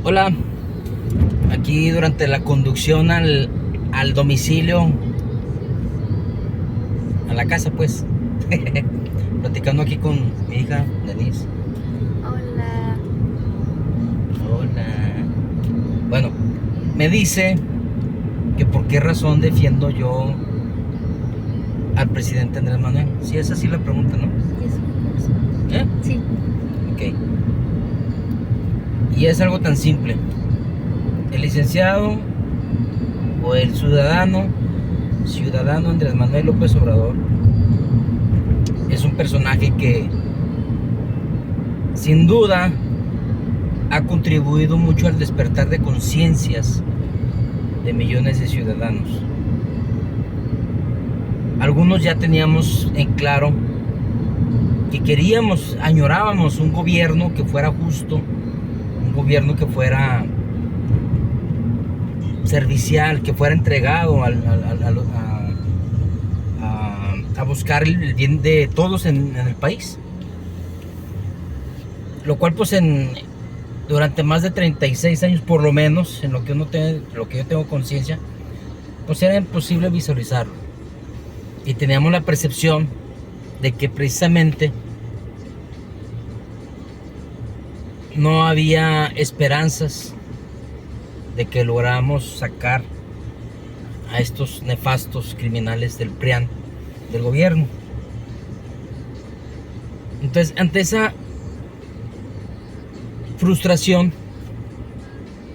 Hola, aquí durante la conducción al domicilio, a la casa pues, platicando aquí con mi hija Denise. Hola. Hola. Bueno, me dice que por qué razón defiendo yo al presidente Andrés Manuel. Sí, es así la pregunta, ¿no? Yes, of course. ¿Eh? Sí. Ok. Y es algo tan simple. El licenciado o el ciudadano Andrés Manuel López Obrador es un personaje que sin duda ha contribuido mucho al despertar de conciencias de millones de ciudadanos. Algunos ya teníamos en claro que queríamos, añorábamos un gobierno que fuera justo, un gobierno que fuera servicial, que fuera entregado a buscar el bien de todos en el país. Lo cual pues durante más de 36 años por lo menos, en lo que yo tengo conciencia, pues era imposible visualizarlo. Y teníamos la percepción de que precisamente no había esperanzas de que lográramos sacar a estos nefastos criminales del PRIAN del gobierno. Entonces, ante esa frustración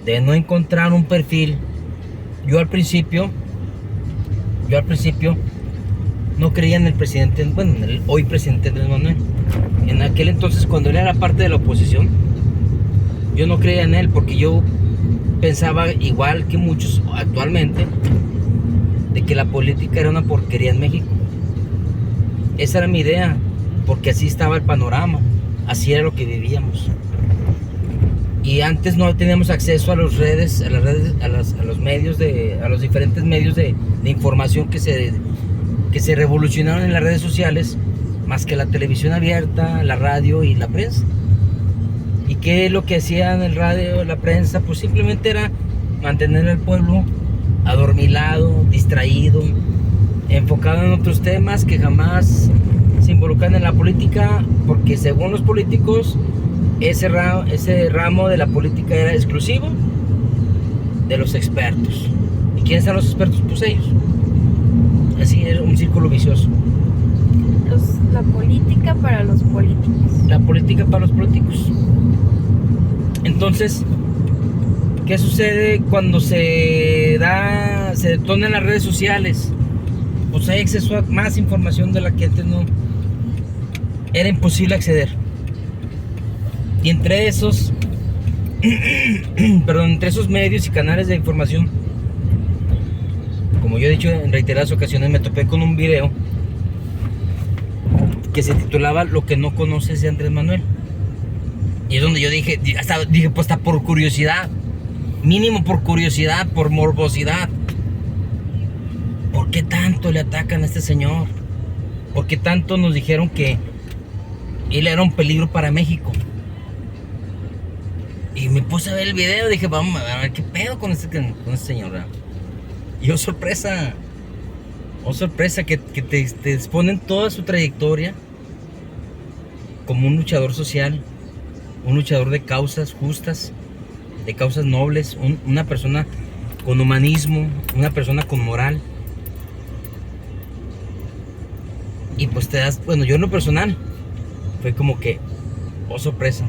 de no encontrar un perfil, yo al principio no creía en el presidente, bueno, en el hoy presidente Andrés Manuel. En aquel entonces, cuando él era parte de la oposición, yo no creía en él porque yo pensaba, igual que muchos actualmente, de que la política era una porquería en México. Esa era mi idea, porque así estaba el panorama, así era lo que vivíamos. Y antes no teníamos acceso a las redes, a los medios a los diferentes medios de información que se revolucionaron en las redes sociales, más que la televisión abierta, la radio y la prensa. ¿Y qué es lo que hacían el radio, la prensa? Pues simplemente era mantener al pueblo adormilado, distraído, enfocado en otros temas que jamás se involucran en la política, porque según los políticos ese ramo de la política era exclusivo de los expertos. ¿Y quiénes son los expertos? Pues ellos. Así era un círculo vicioso. La política para los políticos. La política para los políticos. Entonces, ¿qué sucede cuando se detonan las redes sociales? Pues hay acceso a más información de la que antes no era imposible acceder. Y entre esos medios y canales de información, como yo he dicho en reiteradas ocasiones, me topé con un video que se titulaba "Lo que no conoces de Andrés Manuel". Y es donde yo dije, pues hasta por curiosidad, mínimo por curiosidad, por morbosidad, ¿por qué tanto le atacan a este señor? ¿Por qué tanto nos dijeron que él era un peligro para México? Y me puse a ver el video, dije, vamos a ver qué pedo con este señor, ¿verdad? Y sorpresa, que te exponen toda su trayectoria como un luchador social, un luchador de causas justas, de causas nobles, una persona con humanismo, una persona con moral. Y pues bueno, yo en lo personal, fue como que, oh sorpresa,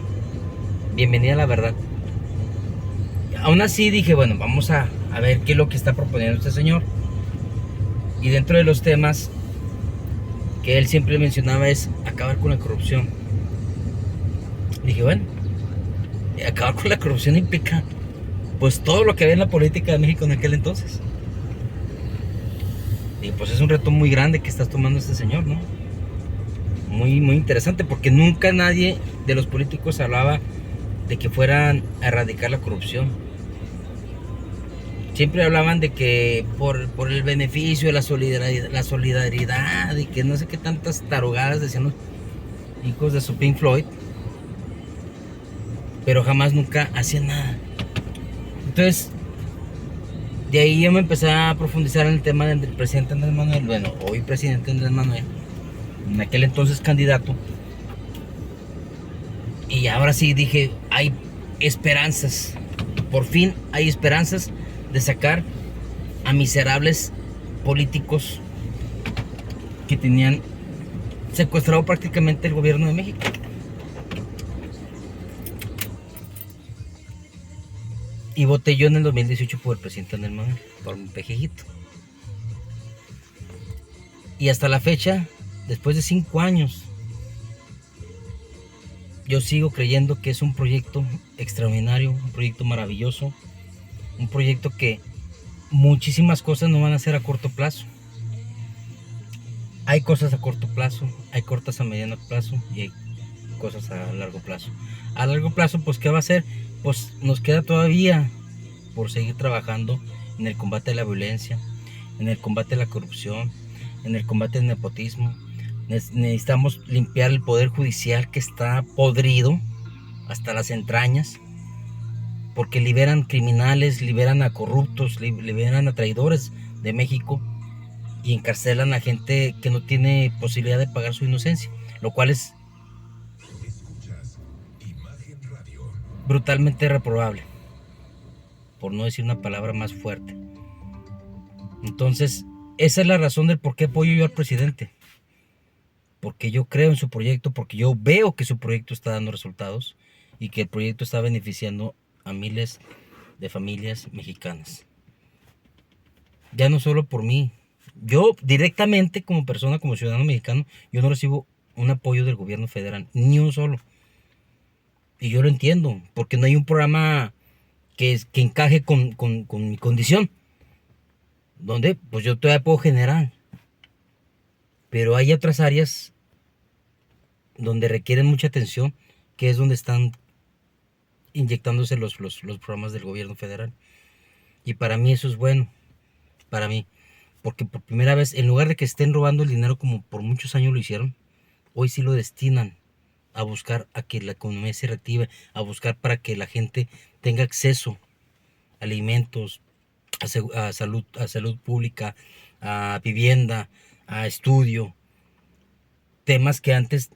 bienvenida a la verdad. Aún así dije, bueno, vamos a ver qué es lo que está proponiendo este señor. Y dentro de los temas que él siempre mencionaba es acabar con la corrupción. Dije, bueno, acabar con la corrupción implica pues todo lo que había en la política de México en aquel entonces. Y pues es un reto muy grande que estás tomando este señor, ¿no? Muy, muy interesante, porque nunca nadie de los políticos hablaba de que fueran a erradicar la corrupción. Siempre hablaban de que por el beneficio, la solidaridad y que no sé qué tantas tarugadas decían los hijos de su Pink Floyd, pero jamás nunca hacían nada. Entonces, de ahí yo me empecé a profundizar en el tema del presidente Andrés Manuel, bueno, hoy presidente Andrés Manuel, en aquel entonces candidato. Y ahora sí dije, hay esperanzas, por fin hay esperanzas de sacar a miserables políticos que tenían secuestrado prácticamente el gobierno de México. Y voté yo en el 2018 por el presidente Andrés Manuel, por un pejejito. Y hasta la fecha, después de 5 años, yo sigo creyendo que es un proyecto extraordinario, un proyecto maravilloso, un proyecto que muchísimas cosas no van a ser a corto plazo. Hay cosas a corto plazo, hay cortas a mediano plazo y hay cosas a largo plazo. A largo plazo, pues, ¿qué va a ser? Pues nos queda todavía por seguir trabajando en el combate a la violencia, en el combate a la corrupción, en el combate al nepotismo. Necesitamos limpiar el poder judicial que está podrido hasta las entrañas, porque liberan criminales, liberan a corruptos, liberan a traidores de México y encarcelan a gente que no tiene posibilidad de pagar su inocencia, lo cual es brutalmente reprobable, por no decir una palabra más fuerte. Entonces, esa es la razón del por qué apoyo yo al presidente. Porque yo creo en su proyecto, porque yo veo que su proyecto está dando resultados y que el proyecto está beneficiando a miles de familias mexicanas. Ya no solo por mí. Yo directamente como persona, como ciudadano mexicano, yo no recibo un apoyo del gobierno federal, ni un solo. Y yo lo entiendo, porque no hay un programa que encaje con mi condición. Donde pues yo todavía puedo generar. Pero hay otras áreas donde requieren mucha atención, que es donde están inyectándose los programas del gobierno federal. Y para mí eso es bueno, para mí. Porque por primera vez, en lugar de que estén robando el dinero como por muchos años lo hicieron, hoy sí lo destinan a buscar a que la economía se reactive, a buscar para que la gente tenga acceso a alimentos, a salud pública, a vivienda, a estudio. Temas que antes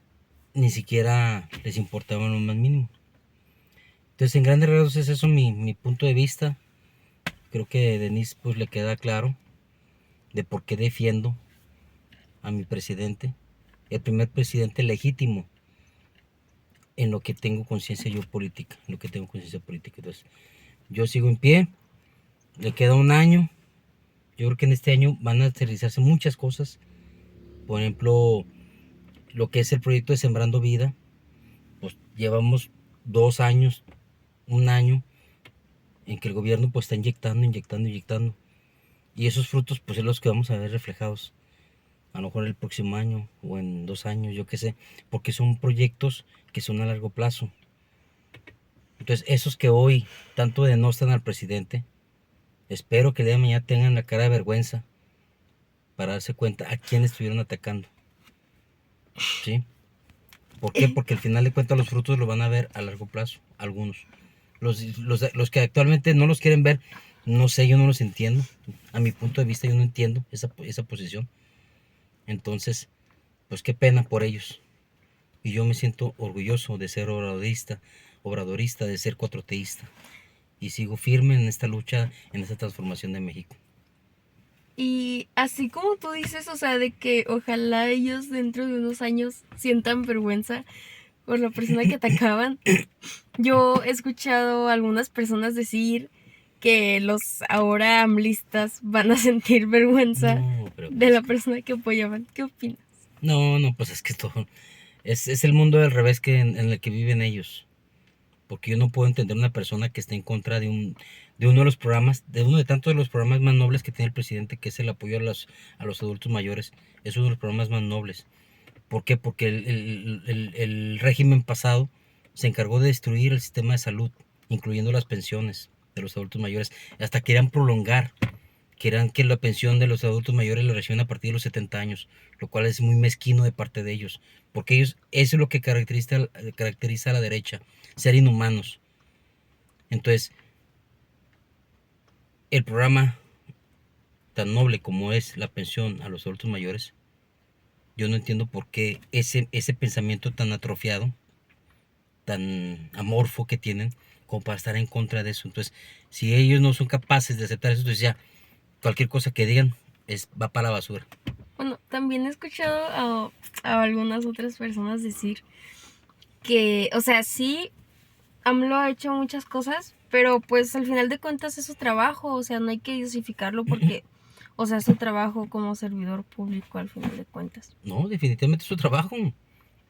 ni siquiera les importaban lo más mínimo. Entonces, en grandes rasgos es eso mi punto de vista. Creo que a Denise pues le queda claro de por qué defiendo a mi presidente, el primer presidente legítimo en lo que tengo conciencia yo política, en lo que tengo conciencia política. Entonces, yo sigo en pie, le queda un año. Yo creo que en este año van a realizarse muchas cosas. Por ejemplo, lo que es el proyecto de Sembrando Vida, pues llevamos 2 años, un año, en que el gobierno pues está inyectando. Y esos frutos pues es los que vamos a ver reflejados. A lo mejor el próximo año o en 2 años, yo qué sé. Porque son proyectos que son a largo plazo. Entonces esos que hoy tanto denostan al presidente, espero que el día de mañana tengan la cara de vergüenza para darse cuenta a quién estuvieron atacando. ¿Sí? ¿Por qué? Porque al final de cuentas los frutos los van a ver a largo plazo, algunos. Los que actualmente no los quieren ver, no sé, yo no los entiendo. A mi punto de vista yo no entiendo esa posición. Entonces, pues qué pena por ellos. Y yo me siento orgulloso de ser obradorista, de ser cuatroteísta. Y sigo firme en esta lucha, en esta transformación de México. Y así como tú dices, o sea, de que ojalá ellos dentro de unos años sientan vergüenza por la persona que atacaban. Yo he escuchado a algunas personas decir que los ahora amlistas van a sentir vergüenza de la persona que apoyaban. ¿Qué opinas? No, pues es que esto es el mundo del revés en el que viven ellos. Porque yo no puedo entender una persona que esté en contra de uno de los programas, de uno de tantos de los programas más nobles que tiene el presidente, que es el apoyo a los adultos mayores. Es uno de los programas más nobles. ¿Por qué? Porque el régimen pasado se encargó de destruir el sistema de salud, incluyendo las pensiones de los adultos mayores. Hasta querían prolongar, querían que la pensión de los adultos mayores la reciban a partir de los 70 años, lo cual es muy mezquino de parte de ellos. Porque ellos, eso es lo que caracteriza a la derecha, ser inhumanos. Entonces, el programa tan noble como es la pensión a los adultos mayores, yo no entiendo por qué ese pensamiento tan atrofiado, tan amorfo que tienen, como para estar en contra de eso. Entonces, si ellos no son capaces de aceptar eso, entonces ya cualquier cosa que digan va para la basura. Bueno, también he escuchado a algunas otras personas decir que, o sea, sí, AMLO ha hecho muchas cosas, pero pues al final de cuentas es su trabajo, o sea, no hay que justificarlo porque, o sea, es su trabajo como servidor público al final de cuentas. No, definitivamente es su trabajo.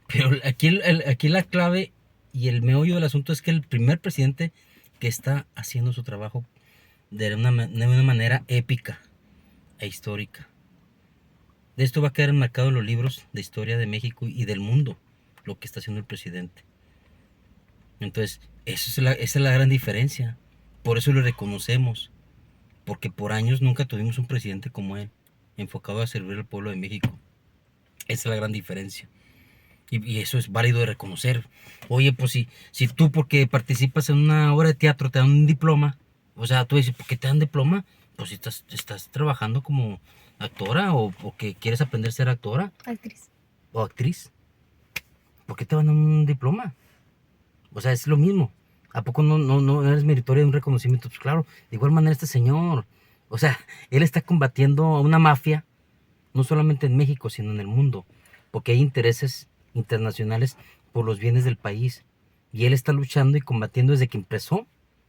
Pero aquí la clave y el meollo del asunto es que el primer presidente que está haciendo su trabajo de una manera épica e histórica. De esto va a quedar enmarcado en los libros de historia de México y del mundo, lo que está haciendo el presidente. Entonces, esa es la gran diferencia. Por eso lo reconocemos. Porque por años nunca tuvimos un presidente como él, enfocado a servir al pueblo de México. Esa es la gran diferencia. Y eso es válido de reconocer. Oye, pues si tú porque participas en una obra de teatro te dan un diploma, o sea, tú dices, ¿por qué te dan diploma? Pues si estás trabajando como actora o porque quieres aprender a ser actora Actriz. o actriz. ¿Por qué te van a dar un diploma? O sea, es lo mismo. ¿A poco no eres meritorio de un reconocimiento? Pues claro, de igual manera este señor. O sea, él está combatiendo a una mafia, no solamente en México, sino en el mundo. Porque hay intereses internacionales por los bienes del país. Y él está luchando y combatiendo desde que empezó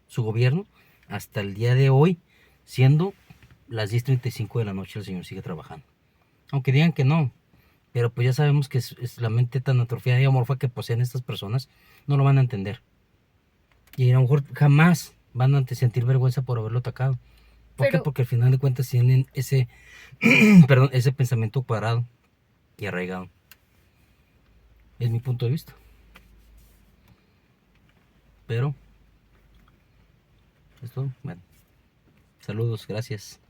su gobierno hasta el día de hoy, siendo las 10:35 de la noche el señor sigue trabajando. Aunque digan que no, pero pues ya sabemos que es la mente tan atrofiada y amorfa que poseen estas personas, no lo van a entender. Y a lo mejor jamás van a sentir vergüenza por haberlo atacado. ¿Por qué? Pero, Porque al final de cuentas tienen ese, perdón, ese pensamiento cuadrado y arraigado. Es mi punto de vista. Pero, esto, bueno, saludos, gracias.